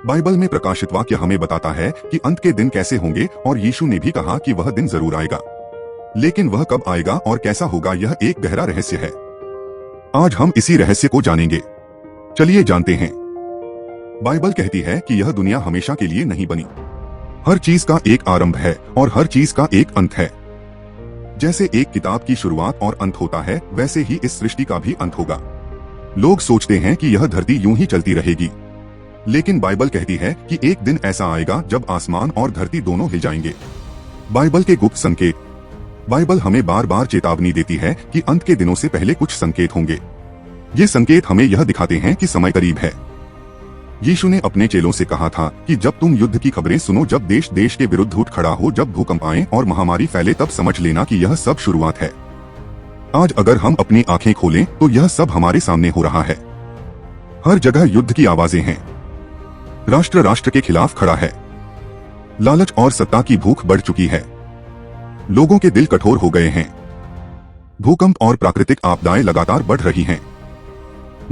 Bible में प्रकाशित वाक्य हमें बताता है कि अंत के दिन कैसे होंगे और यीशु ने भी कहा कि वह दिन जरूर आएगा। लेकिन वह कब आएगा और कैसा होगा, यह एक गहरा रहस्य है। आज हम इसी रहस्य को जानेंगे। चलिए जानते हैं। बाइबल कहती है कि यह दुनिया हमेशा के लिए नहीं बनी। हर चीज का एक आरंभ है और हर चीज का एक अंत है। जैसे एक किताब की शुरुआत और अंत होता है, वैसे ही इस सृष्टि का भी अंत होगा। लोग सोचते हैं कि यह धरती यूं ही चलती रहेगी, लेकिन बाइबल कहती है कि एक दिन ऐसा आएगा जब आसमान और धरती दोनों हिल जाएंगे। बाइबल के गुप्त संकेत। बाइबल हमें बार बार चेतावनी देती है कि अंत के दिनों से पहले कुछ संकेत होंगे। ये संकेत हमें यह दिखाते हैं कि समय करीब है। यीशु ने अपने चेलों से कहा था कि जब तुम युद्ध की खबरें सुनो, जब देश देश के विरुद्ध उठ खड़ा हो, जब भूकंप आए और महामारी फैले, तब समझ लेना कि यह सब शुरुआत है। आज अगर हम अपनी आंखें खोलें तो यह सब हमारे सामने हो रहा है। हर जगह युद्ध की आवाजें हैं। राष्ट्र राष्ट्र के खिलाफ खड़ा है। लालच और सत्ता की भूख बढ़ चुकी है। लोगों के दिल कठोर हो गए हैं। भूकंप और प्राकृतिक आपदाएं लगातार बढ़ रही हैं।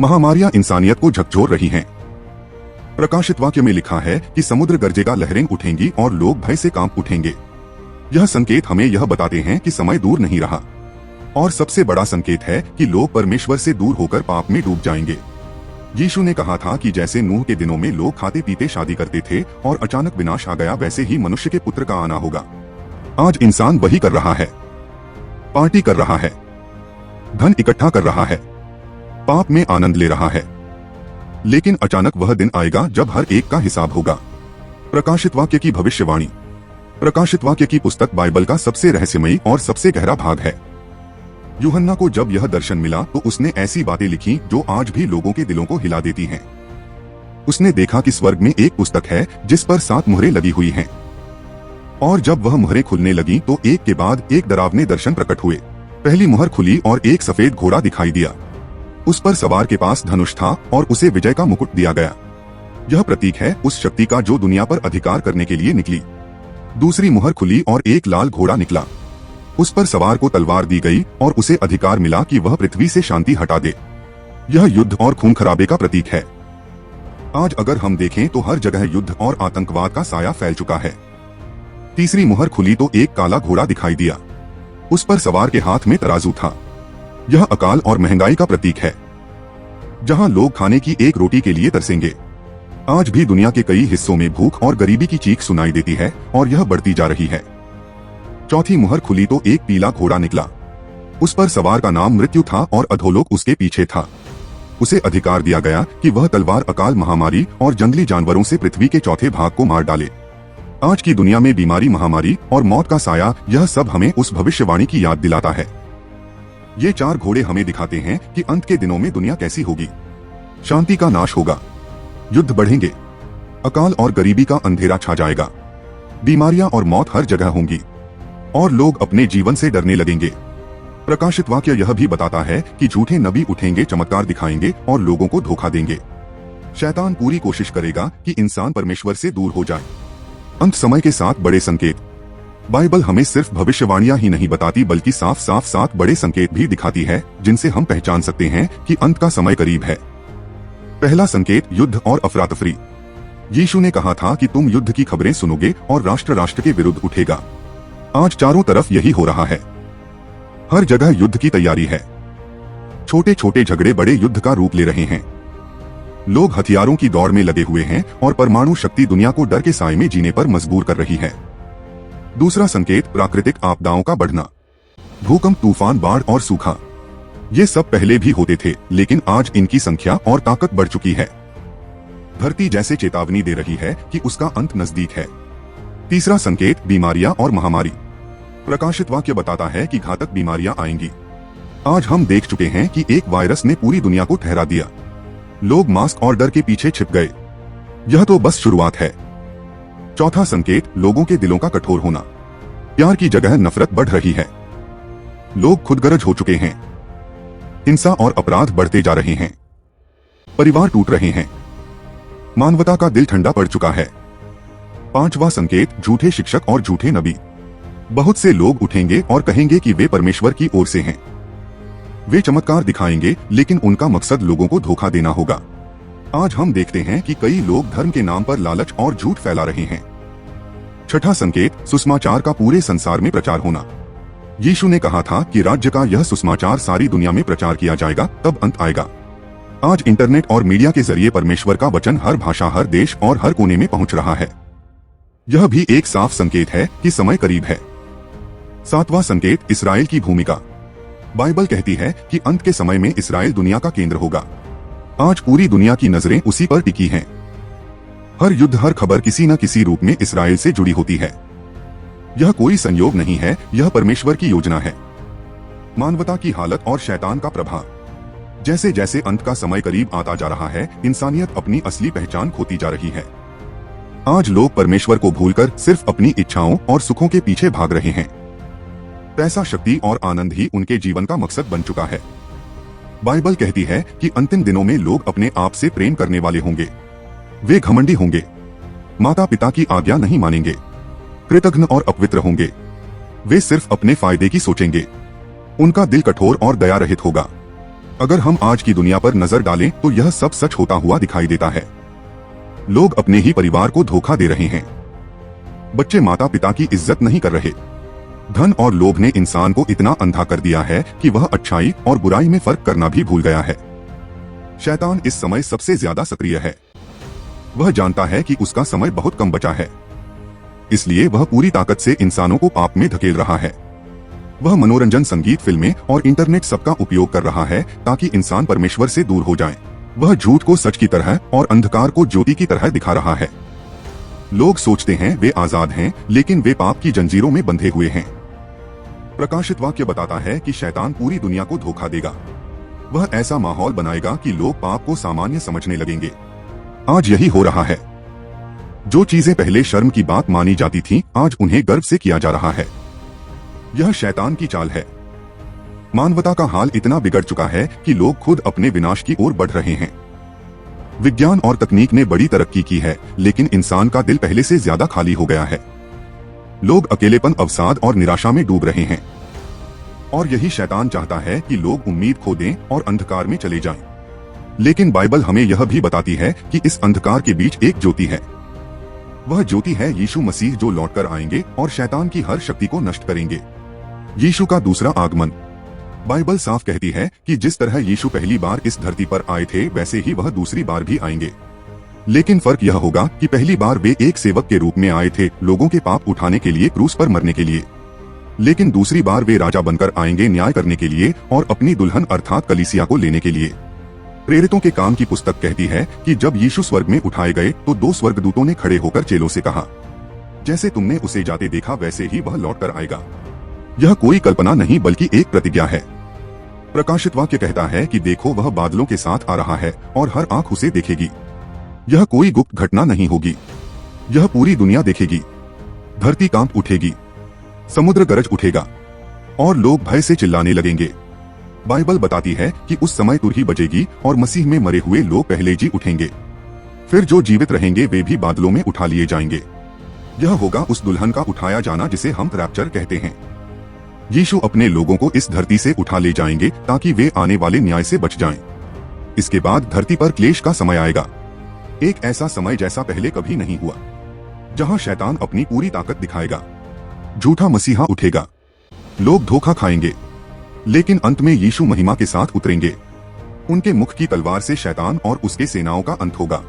महामारियां इंसानियत को झकझोर रही हैं। प्रकाशित वाक्य में लिखा है कि समुद्र गरजेगा, लहरें उठेंगी और लोग भय से कांप उठेंगे। यह संकेत हमें यह बताते हैं कि समय दूर नहीं रहा। और सबसे बड़ा संकेत है कि लोग परमेश्वर से दूर होकर पाप में डूब जाएंगे। यीशु ने कहा था कि जैसे नूह के दिनों में लोग खाते पीते शादी करते थे और अचानक विनाश आ गया, वैसे ही मनुष्य के पुत्र का आना होगा। आज इंसान वही कर रहा है। पार्टी कर रहा है, धन इकट्ठा कर रहा है, पाप में आनंद ले रहा है। लेकिन अचानक वह दिन आएगा जब हर एक का हिसाब होगा। प्रकाशित वाक्य की भविष्यवाणी। प्रकाशित वाक्य की पुस्तक बाइबल का सबसे रहस्यमयी और सबसे गहरा भाग है। यूहन्ना को जब यह दर्शन मिला तो उसने ऐसी बातें लिखी जो आज भी लोगों के दिलों को हिला देती हैं। उसने देखा कि स्वर्ग में एक पुस्तक है जिस पर 7 मुहरें लगी हुई हैं। और जब वह मुहरें खुलने लगी तो एक के बाद एक डरावने दर्शन प्रकट हुए। पहली मुहर खुली और एक सफेद घोड़ा दिखाई दिया। उस पर सवार के पास धनुष था और उसे विजय का मुकुट दिया गया। यह प्रतीक है उस शक्ति का जो दुनिया पर अधिकार करने के लिए निकली। दूसरी मुहर खुली और एक लाल घोड़ा निकला। उस पर सवार को तलवार दी गई और उसे अधिकार मिला कि वह पृथ्वी से शांति हटा दे। यह युद्ध और खून खराबे का प्रतीक है। आज अगर हम देखें तो हर जगह युद्ध और आतंकवाद का साया फैल चुका है। तीसरी मुहर खुली तो एक काला घोड़ा दिखाई दिया। उस पर सवार के हाथ में तराजू था। यह अकाल और महंगाई का प्रतीक है। जहां लोग खाने की एक रोटी के लिए तरसेंगे। आज भी दुनिया के कई हिस्सों में भूख और गरीबी की चीख सुनाई देती है और यह बढ़ती जा रही है। चौथी मुहर खुली तो एक पीला घोड़ा निकला। उस पर सवार का नाम मृत्यु था और अधोलोक उसके पीछे था। उसे अधिकार दिया गया कि वह तलवार, अकाल, महामारी और जंगली जानवरों से पृथ्वी के चौथे भाग को मार डाले। आज की दुनिया में बीमारी, महामारी और मौत का साया, यह सब हमें उस भविष्यवाणी की याद दिलाता है। ये 4 घोड़े हमें दिखाते हैं कि अंत के दिनों में दुनिया कैसी होगी। शांति का नाश होगा, युद्ध बढ़ेंगे, अकाल और गरीबी का अंधेरा छा जाएगा, बीमारियां और मौत हर जगह होंगी और लोग अपने जीवन से डरने लगेंगे। प्रकाशित वाक्य यह भी बताता है कि झूठे नबी उठेंगे, चमत्कार दिखाएंगे और लोगों को धोखा देंगे। शैतान पूरी कोशिश करेगा कि इंसान परमेश्वर से दूर हो जाए। अंत समय के 7 बड़े संकेत। बाइबल हमें सिर्फ भविष्यवाणियां ही नहीं बताती बल्कि साफ साफ 7 बड़े संकेत भी दिखाती है जिनसे हम पहचान सकते हैं कि अंत का समय करीब है। पहला संकेत, युद्ध और अफरा तफरी। यीशु ने कहा था कि तुम युद्ध की खबरें सुनोगे और राष्ट्र राष्ट्र के विरुद्ध उठेगा। आज चारों तरफ यही हो रहा है। हर जगह युद्ध की तैयारी है। छोटे छोटे झगड़े बड़े युद्ध का रूप ले रहे हैं। लोग हथियारों की दौड़ में लगे हुए हैं और परमाणु शक्ति दुनिया को डर के साए में जीने पर मजबूर कर रही है। दूसरा संकेत, प्राकृतिक आपदाओं का बढ़ना। भूकंप, तूफान, बाढ़ और सूखा, ये सब पहले भी होते थे, लेकिन आज इनकी संख्या और ताकत बढ़ चुकी है। धरती जैसे चेतावनी दे रही है कि उसका अंत नजदीक है। तीसरा संकेत, बीमारियां और महामारी। प्रकाशित वाक्य बताता है कि घातक बीमारियां आएंगी। आज हम देख चुके हैं कि एक वायरस ने पूरी दुनिया को ठहरा दिया। लोग मास्क और डर के पीछे छिप गए। यह तो बस शुरुआत है। चौथा संकेत, लोगों के दिलों का कठोर होना। प्यार की जगह नफरत बढ़ रही है। लोग खुदगर्ज हो चुके हैं। हिंसा और अपराध बढ़ते जा रहे हैं। परिवार टूट रहे हैं। मानवता का दिल ठंडा पड़ चुका है। पांचवा संकेत, झूठे शिक्षक और झूठे नबी। बहुत से लोग उठेंगे और कहेंगे कि वे परमेश्वर की ओर से हैं। वे चमत्कार दिखाएंगे, लेकिन उनका मकसद लोगों को धोखा देना होगा। आज हम देखते हैं कि कई लोग धर्म के नाम पर लालच और झूठ फैला रहे हैं। छठा संकेत, सुसमाचार का पूरे संसार में प्रचार होना। यीशु ने कहा था कि राज्य का यह सुसमाचार सारी दुनिया में प्रचार किया जाएगा, तब अंत आएगा। आज इंटरनेट और मीडिया के जरिए परमेश्वर का वचन हर भाषा, हर देश और हर कोने में पहुंच रहा है। यह भी एक साफ संकेत है कि समय करीब है। सातवां संकेत, इस्राएल की भूमिका। बाइबल कहती है कि अंत के समय में इस्राएल दुनिया का केंद्र होगा। आज पूरी दुनिया की नजरें उसी पर टिकी हैं। हर युद्ध, हर खबर किसी न किसी रूप में इस्राएल से जुड़ी होती है। यह कोई संयोग नहीं है, यह परमेश्वर की योजना है। मानवता की हालत और शैतान का प्रभाव। जैसे जैसे अंत का समय करीब आता जा रहा है, इंसानियत अपनी असली पहचान खोती जा रही है। आज लोग परमेश्वर को भूलकर सिर्फ अपनी इच्छाओं और सुखों के पीछे भाग रहे हैं। पैसा, शक्ति और आनंद ही उनके जीवन का मकसद बन चुका है। बाइबल कहती है कि अंतिम दिनों में लोग अपने आप से प्रेम करने वाले होंगे। वे घमंडी होंगे, माता पिता की आज्ञा नहीं मानेंगे, कृतघ्न और अपवित्र होंगे। वे सिर्फ अपने फायदे की सोचेंगे। उनका दिल कठोर और दया रहित होगा। अगर हम आज की दुनिया पर नजर डालें तो यह सब सच होता हुआ दिखाई देता है। लोग अपने ही परिवार को धोखा दे रहे हैं। बच्चे माता पिता की इज्जत नहीं कर रहे। धन और लोभ ने इंसान को इतना अंधा कर दिया है कि वह अच्छाई और बुराई में फर्क करना भी भूल गया है। शैतान इस समय सबसे ज्यादा सक्रिय है। वह जानता है कि उसका समय बहुत कम बचा है, इसलिए वह पूरी ताकत से इंसानों को पाप में धकेल रहा है। वह मनोरंजन, संगीत, फिल्में और इंटरनेट सबका उपयोग कर रहा है ताकि इंसान परमेश्वर से दूर हो जाए। वह झूठ को सच की तरह और अंधकार को ज्योति की तरह दिखा रहा है। लोग सोचते हैं वे आजाद हैं, लेकिन वे पाप की जंजीरों में बंधे हुए हैं। प्रकाशित वाक्य बताता है कि शैतान पूरी दुनिया को धोखा देगा। वह ऐसा माहौल बनाएगा कि लोग पाप को सामान्य समझने लगेंगे। आज यही हो रहा है। जो चीजें पहले शर्म की बात मानी जाती थीं, आज उन्हें गर्व से किया जा रहा है। यह शैतान की चाल है। मानवता का हाल इतना बिगड़ चुका है कि लोग खुद अपने विनाश की ओर बढ़ रहे हैं। विज्ञान और तकनीक ने बड़ी तरक्की की है, लेकिन इंसान का दिल पहले से ज्यादा खाली हो गया है। लोग अकेलेपन, अवसाद और निराशा में डूब रहे हैं। और यही शैतान चाहता है कि लोग उम्मीद खो दें और अंधकार में चले जाएं। लेकिन बाइबल हमें यह भी बताती है कि इस अंधकार के बीच एक ज्योति है। वह ज्योति है यीशु मसीह, जो लौटकर आएंगे और शैतान की हर शक्ति को नष्ट करेंगे। यीशु का दूसरा आगमन। बाइबल साफ कहती है कि जिस तरह यीशु पहली बार इस धरती पर आए थे, वैसे ही वह दूसरी बार भी आएंगे। लेकिन फर्क यह होगा कि पहली बार वे एक सेवक के रूप में आए थे, लोगों के पाप उठाने के लिए, क्रूस पर मरने के लिए। लेकिन दूसरी बार वे राजा बनकर आएंगे, न्याय करने के लिए और अपनी दुल्हन अर्थात कलीसिया को लेने के लिए। प्रेरितों के काम की पुस्तक कहती है कि जब यीशु स्वर्ग में उठाए गए तो 2 स्वर्गदूतों ने खड़े होकर चेलों से कहा, जैसे तुमने उसे जाते देखा वैसे ही वह लौट कर आएगा। यह कोई कल्पना नहीं बल्कि एक प्रतिज्ञा है। प्रकाशित वाक्य कहता है कि देखो, वह बादलों के साथ आ रहा है और हर आंख उसे देखेगी। यह कोई गुप्त घटना नहीं होगी, यह पूरी दुनिया देखेगी। धरती कांप उठेगी, समुद्र गरज उठेगा और लोग भय से चिल्लाने लगेंगे। बाइबल बताती है कि उस समय तुरही बजेगी और मसीह में मरे हुए लोग पहले जी उठेंगे। फिर जो जीवित रहेंगे वे भी बादलों में उठा लिए जाएंगे। यह होगा उस दुल्हन का उठाया जाना जिसे हम रैप्चर कहते हैं। यीशु अपने लोगों को इस धरती से उठा ले जाएंगे ताकि वे आने वाले न्याय से बच जाएं। इसके बाद धरती पर क्लेश का समय आएगा, एक ऐसा समय जैसा पहले कभी नहीं हुआ, जहां शैतान अपनी पूरी ताकत दिखाएगा। झूठा मसीहा उठेगा, लोग धोखा खाएंगे, लेकिन अंत में यीशु महिमा के साथ उतरेंगे। उनके मुख की तलवार से शैतान और उसके सेनाओं का अंत होगा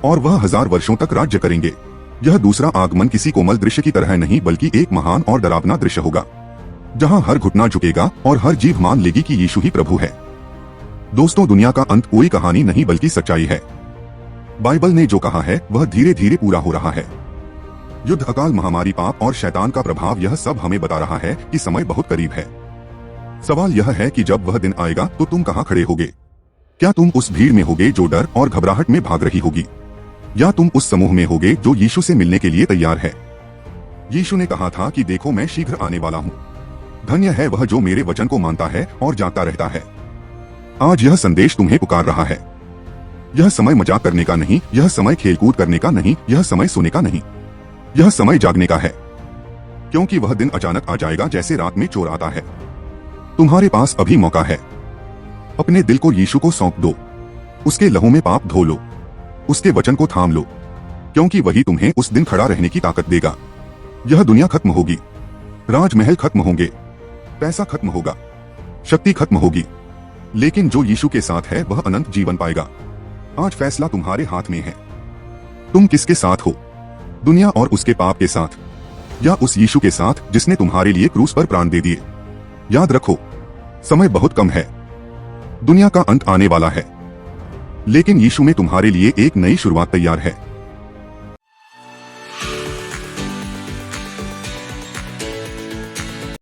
और वह 1000 वर्षों तक राज्य करेंगे। यह दूसरा आगमन किसी कोमल दृश्य की तरह नहीं बल्कि एक महान और डरावना दृश्य होगा, जहां हर घुटना झुकेगा और हर जीभ मान लेगी कि यीशु ही प्रभु है। दोस्तों, दुनिया का अंत कोई कहानी नहीं बल्कि सच्चाई है। बाइबल ने जो कहा है वह धीरे धीरे पूरा हो रहा है। युद्ध, अकाल, महामारी, पाप और शैतान का प्रभाव, यह सब हमें बता रहा है कि समय बहुत करीब है। सवाल यह है कि जब वह दिन आएगा तो तुम कहां खड़े होगे? क्या तुम उस भीड़ में होगे जो डर और घबराहट में भाग रही होगी, या तुम उस समूह में होगे जो यीशु से मिलने के लिए तैयार है? यीशु ने कहा था कि देखो, मैं शीघ्र आने वाला हूँ। धन्य है वह जो मेरे वचन को मानता है और जागता रहता है। आज यह संदेश तुम्हें पुकार रहा है। यह समय मजाक करने का नहीं, यह समय खेलकूद करने का नहीं, यह समय सोने का नहीं, यह समय जागने का है, क्योंकि वह दिन अचानक आ जाएगा जैसे रात में चोर आता है। तुम्हारे पास अभी मौका है। अपने दिल को यीशु को सौंप दो, उसके लहू में पाप धो लो, उसके वचन को थाम लो, क्योंकि वही तुम्हें उस दिन खड़ा रहने की ताकत देगा। यह दुनिया खत्म होगी, राजमहल खत्म होंगे, पैसा खत्म होगा, शक्ति खत्म होगी, लेकिन जो यीशु के साथ है वह अनंत जीवन पाएगा। आज फैसला तुम्हारे हाथ में है। तुम किसके साथ हो, दुनिया और उसके पाप के साथ, या उस यीशु के साथ जिसने तुम्हारे लिए क्रूस पर प्राण दे दिए? याद रखो, समय बहुत कम है, दुनिया का अंत आने वाला है, लेकिन यीशु में तुम्हारे लिए एक नई शुरुआत तैयार है।